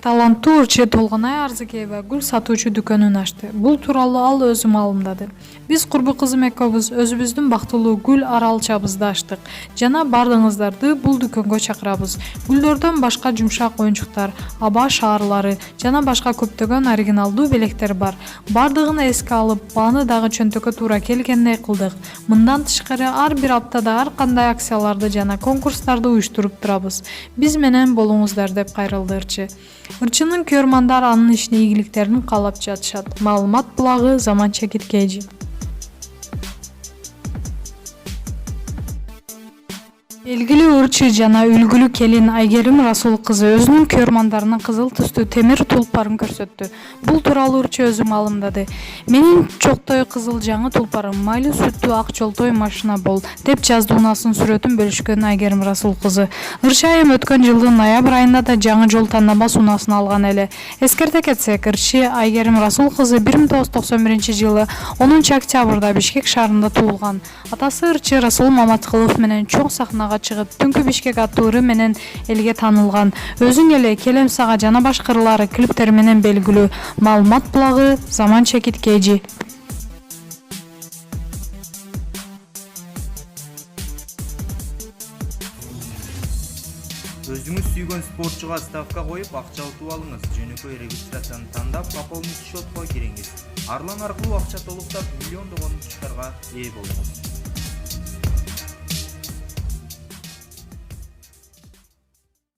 Таланттуу ырчы Толгонай Арзыкеева гүл сатуучу дүкөнүн ачты. Бул тууралуу ал өзү маалымдады. Биз курбу кызым экөөбүз өзүбүздүн бактылуу гүл аралчабызды ачтык жана бардыгыңыздарды бул дүкөнгө чакырабыз. Гүлдөрдөн башка жумшак оюнчуктар, аба шаарлары жана башка көптөгөн оригиналдуу белектер бар. Бардыгын эске алып, бааны дагы чөнтөккө туура келгендей кылдык. Мындан тышкары ар бир аптада ар кандай акцияларды жана конкурстарды уюштуруп турабыз. Биз менен болуңуздар деп кайрылды ырчы. Ырчынын көрмандар анын ишине ийгиликтерин каалап жатышат. Маалымат булагы Заман Чекиткейжи. Белгилүү ырчы жана үлгүлүү келин Айгерим Расул кызы өзүнүн көрмандарынын кызыл түстүү темир тулпарын көрсөттү. Бул тууралуу ырчы өзү маалымдады. Менин чоктой кызыл жаңы тулпарым майлуу сүттүү ак жолтой машина бол, деп жазды унаасын сүрөтүн бөлүшкөн Айгерим Расул кызы. Ырчы айым өткөн жылдын ноябрь айында да жаңы жол тандабас унаасын алган эле. Эскерте кетсек, ырчы Айгерим Расул кызы 1991 жылы 10 октябрда Бишкек шаарында туулган. Атасы ырчы Расул Маматкулов менен чоң сахнага чыгып, Түнкү Бишкек аттуу ыры менен элге таанылган. Өзүң эле Келем сага жана башка ырлары клиптери менен белгилүү. Маалымат булагы Заман Чекиткейжи. Өзүңүз сүйгөн спортчуга ставка коюп, акча утуп алыңыз. Жөнөкөй регистрацияны тандап, пополнить счетко кириңиз. Арлан аркылуу акча толуктап, миллиондогон утуштарга ээ болуңуз.